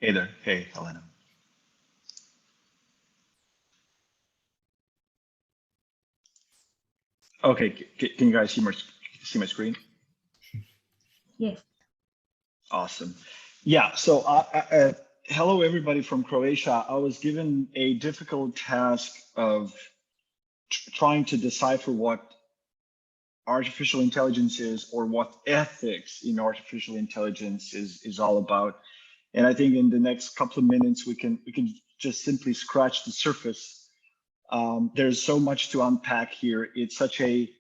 Hey there. Hey, Helena. Okay, can you guys see my screen? Yes. Awesome. Yeah, so hello everybody from Croatia. I was given a difficult task of trying to decipher what artificial intelligence is or what ethics in artificial intelligence is all about. And I think in the next couple of minutes we can just simply scratch the surface. There's so much to unpack here. It's such a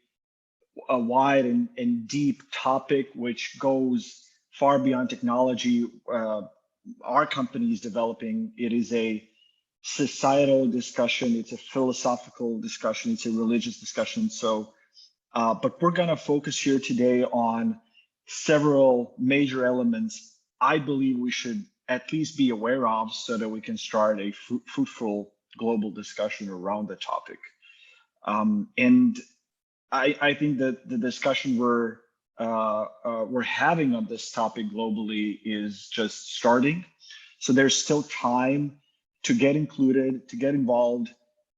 wide and deep topic which goes far beyond technology. Our company is developing. It is a societal discussion. It's a philosophical discussion. It's a religious discussion. So, but we're going to focus here today on several major elements I believe we should at least be aware of so that we can start a fruitful global discussion around the topic. And I think that the discussion we're having on this topic globally is just starting. So there's still time to get included, to get involved,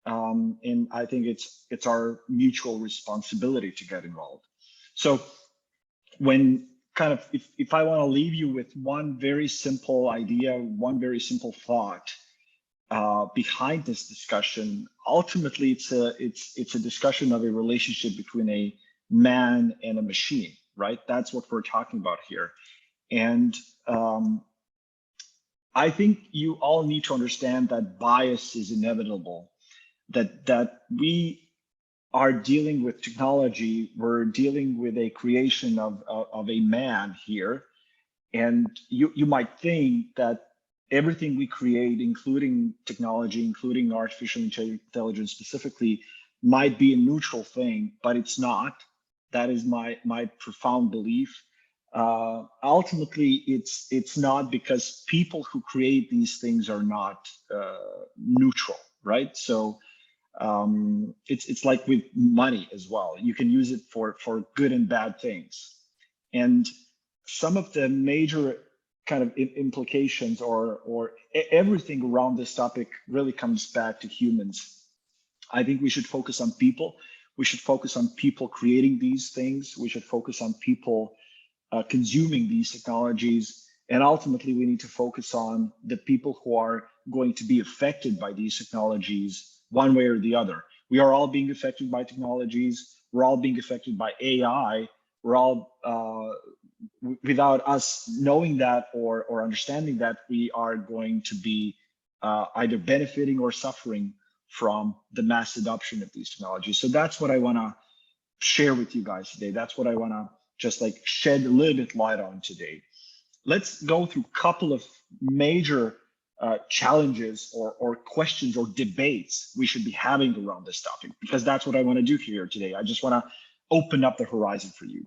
and I think it's our mutual responsibility to get involved. So when kind of if I want to leave you with one very simple idea, one very simple thought, behind this discussion, ultimately it's a discussion of a relationship between a man and a machine, right? That's what we're talking about here. And I think you all need to understand that bias is inevitable, that we are dealing with technology, we're dealing with a creation of a man here. And you might think that everything we create, including technology, including artificial intelligence specifically, might be a neutral thing, but it's not. That is my profound belief. Ultimately, it's not, because people who create these things are not neutral, right? So it's like with money as well. You can use it for good and bad things. And some of the major kind of implications or everything around this topic really comes back to humans. I think we should focus on people. We should focus on people creating these things. We should focus on people consuming these technologies. And ultimately, we need to focus on the people who are going to be affected by these technologies one way or the other. We are all being affected by technologies. We're all being affected by AI. We're all without us knowing that or understanding that, we are going to be either benefiting or suffering from the mass adoption of these technologies. So that's what I want to share with you guys today. That's what I want to just like shed a little bit light on today. Let's go through a couple of major challenges or questions or debates we should be having around this topic, because that's what I want to do here today. I just want to open up the horizon for you.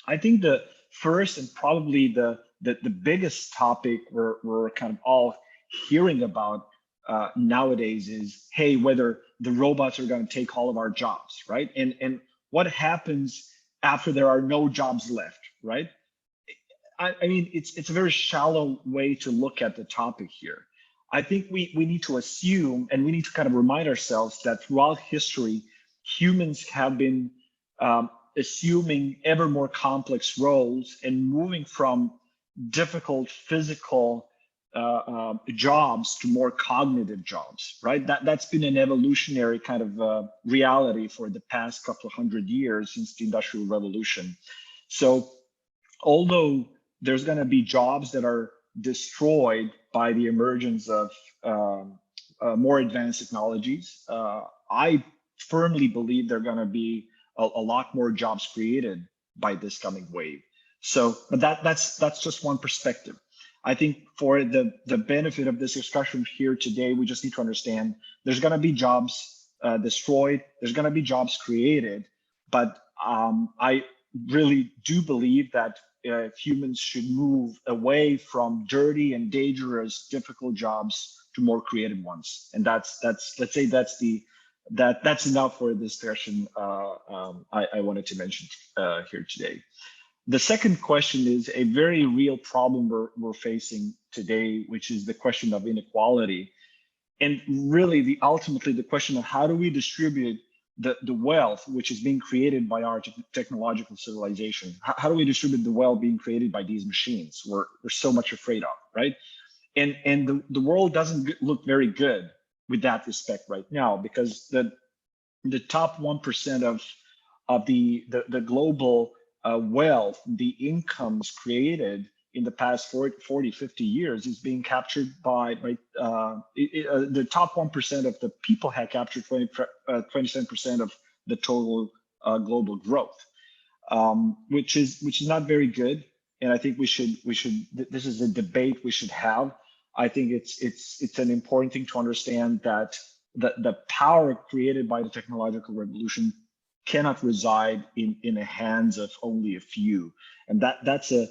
I think the first and probably the biggest topic we're kind of all hearing about nowadays is, hey, whether the robots are going to take all of our jobs, right? And what happens after there are no jobs left, right? I mean, it's a very shallow way to look at the topic here. I think we need to assume, and we need to kind of remind ourselves that throughout history, humans have been assuming ever more complex roles and moving from difficult physical jobs to more cognitive jobs, right? That's been an evolutionary kind of reality for the past couple of hundred years since the Industrial Revolution. So although there's going to be jobs that are destroyed by the emergence of more advanced technologies, I firmly believe there are going to be a lot more jobs created by this coming wave. So, but that's just one perspective. I think for the benefit of this discussion here today, we just need to understand there's going to be jobs destroyed, there's going to be jobs created, but I really do believe that humans should move away from dirty and dangerous, difficult jobs to more creative ones. And that's let's say that's enough for this discussion I wanted to mention here today. The second question is a very real problem we're facing today, which is the question of inequality. And really, ultimately, the question of how do we distribute the wealth which is being created by our technological civilization? How do we distribute the wealth being created by these machines we're so much afraid of, right? And the world doesn't look very good with that respect right now, because the top 1% of the global wealth, the incomes created in the past 40, 50 years is being captured by the top 1% of the people have captured 27% of the total global growth, which is not very good. And I think we should this is a debate we should have. I think it's an important thing to understand that the power created by the technological revolution cannot reside in the hands of only a few, and that's a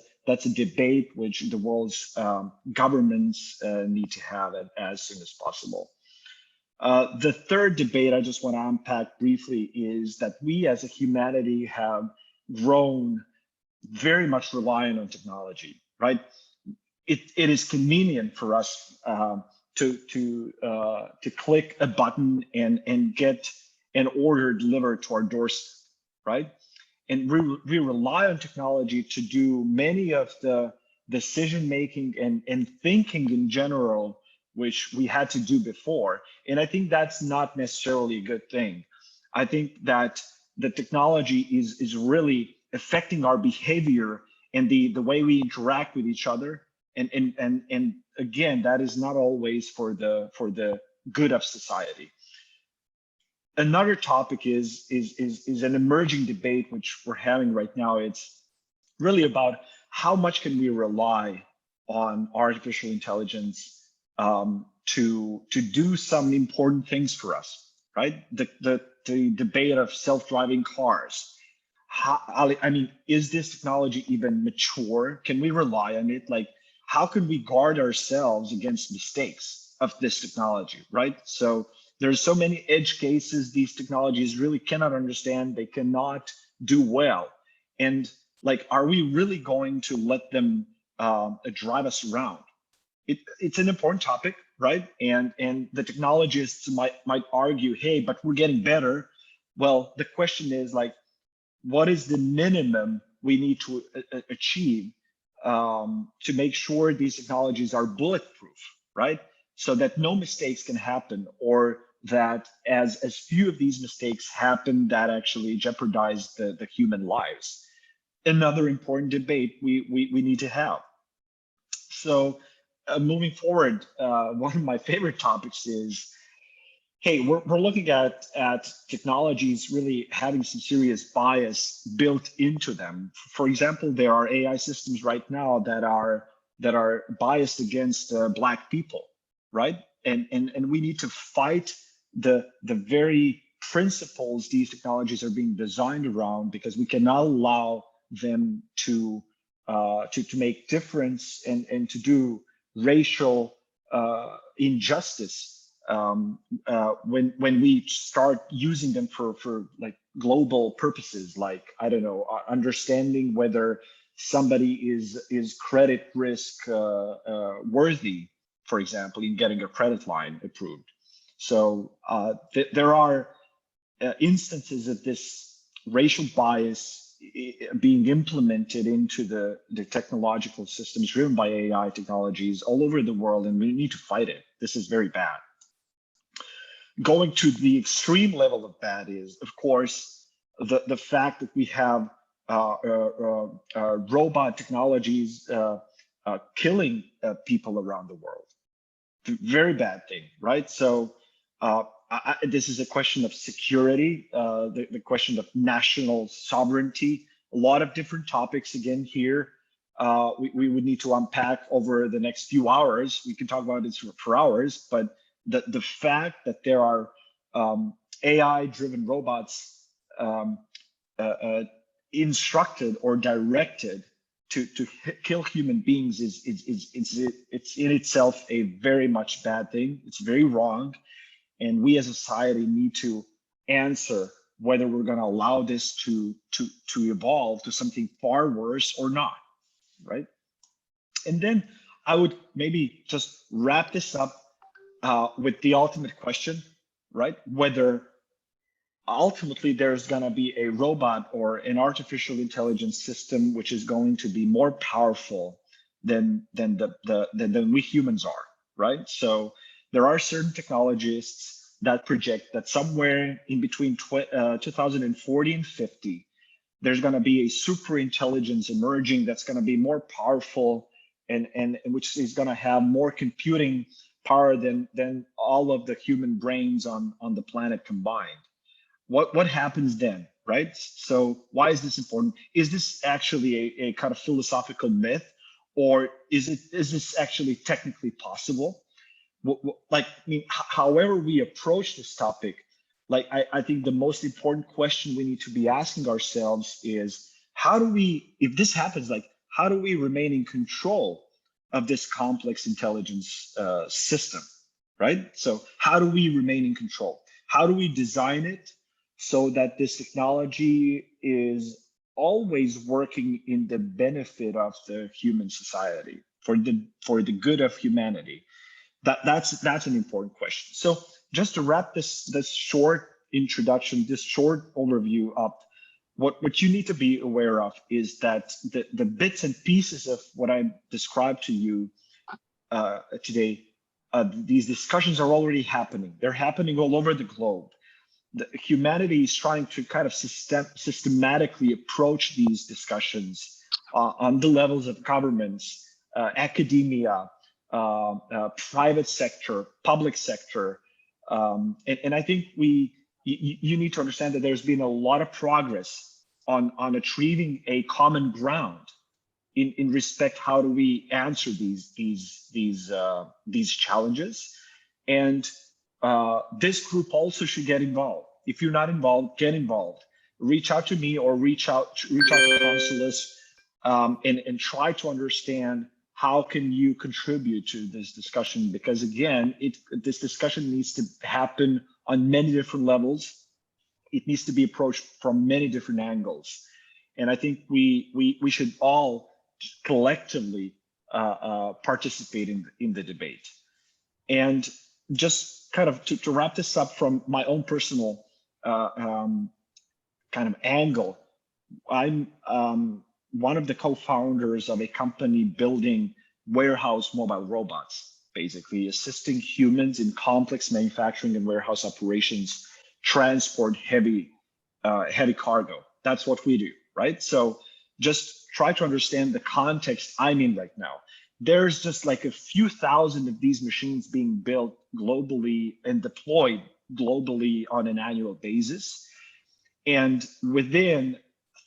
debate which the world's governments need to have as soon as possible. The third debate I just want to unpack briefly is that we as a humanity have grown very much reliant on technology, right? It is convenient for us to click a button and get an order delivered to our doorstep, right? And we rely on technology to do many of the decision making and thinking in general, which we had to do before. And I think that's not necessarily a good thing. I think that the technology is really affecting our behavior and the way we interact with each other. And again, that is not always for the good of society. Another topic is an emerging debate which we're having right now. It's really about how much can we rely on artificial intelligence to do some important things for us, right? The debate of self-driving cars. I mean, is this technology even mature? Can we rely on it? Like, how can we guard ourselves against mistakes of this technology, right? So there's so many edge cases these technologies really cannot understand, they cannot do well. And like, are we really going to let them drive us around? It's an important topic, right? And the technologists might argue, hey, but we're getting better. Well, the question is like, what is the minimum we need to achieve to make sure these technologies are bulletproof, right? So that no mistakes can happen, or that as few of these mistakes happen that actually jeopardize the human lives. Another important debate we need to have. So moving forward, one of my favorite topics is, hey, we're looking at technologies really having some serious bias built into them. For example, there are AI systems right now that are biased against Black people, right? And we need to fight the very principles these technologies are being designed around, because we cannot allow them to make difference and to do racial injustice when we start using them for like global purposes, like, I don't know, understanding whether somebody is credit risk worthy, for example, in getting a credit line approved. So there are instances of this racial bias being implemented into the technological systems driven by AI technologies all over the world, and we need to fight it. This is very bad. Going to the extreme level of bad is, of course, the fact that we have robot technologies killing people around the world. Very bad thing, right? So this is a question of security, the question of national sovereignty, a lot of different topics again here. We would need to unpack over the next few hours. We can talk about this for hours, but the fact that there are AI-driven robots instructed or directed to kill human beings it's in itself a very much bad thing. It's very wrong, and we as a society need to answer whether we're going to allow this to evolve to something far worse or not, right? And then I would maybe just wrap this up with the ultimate question, right? Whether ultimately there's going to be a robot or an artificial intelligence system which is going to be more powerful than we humans are, right? So there are certain technologists that project that somewhere in between 2040 and 50, there's going to be a super intelligence emerging that's going to be more powerful and which is going to have more computing power than all of the human brains on the planet combined. What happens then, right? So why is this important? Is this actually a kind of philosophical myth, or is this actually technically possible? Like, I mean, however we approach this topic, like I think the most important question we need to be asking ourselves is, how do we, if this happens, like how do we remain in control of this complex intelligence system, right? So how do we remain in control? How do we design it so that this technology is always working in the benefit of the human society, for the good of humanity? That's an important question. So just to wrap this short introduction, this short overview up, what you need to be aware of is that the bits and pieces of what I described to you today, these discussions are already happening. They're happening all over the globe. Humanity is trying to kind of systematically approach these discussions on the levels of governments, academia, private sector, public sector. And I think you need to understand that there's been a lot of progress on achieving a common ground in respect how do we answer these challenges. And this group also should get involved. If you're not involved, get involved. Reach out to me or reach out to Consulus and try to understand how can you contribute to this discussion, because again, this discussion needs to happen on many different levels. It needs to be approached from many different angles. And I think we should all collectively participate in the debate. And just kind of to wrap this up from my own personal kind of angle, I'm one of the co-founders of a company building warehouse mobile robots, basically assisting humans in complex manufacturing and warehouse operations, transport heavy cargo. That's what we do, right? So just try to understand the context I'm in right now. There's just like a few thousand of these machines being built globally and deployed globally on an annual basis. And within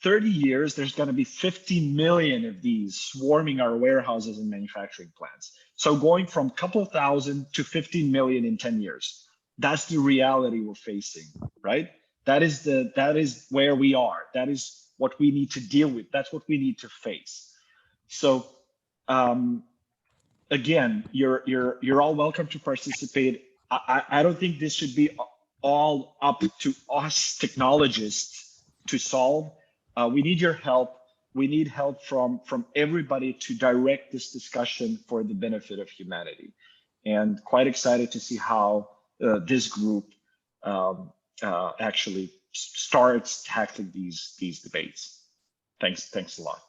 30 years, there's going to be 50 million of these swarming our warehouses and manufacturing plants. So going from a couple of thousand to 15 million in 10 years, that's the reality we're facing, right? That is where we are. That is what we need to deal with. That's what we need to face. So again, you're all welcome to participate. I don't think this should be all up to us technologists to solve. We need your help. We need help from everybody to direct this discussion for the benefit of humanity. And quite excited to see how this group actually starts tackling these debates. Thanks a lot.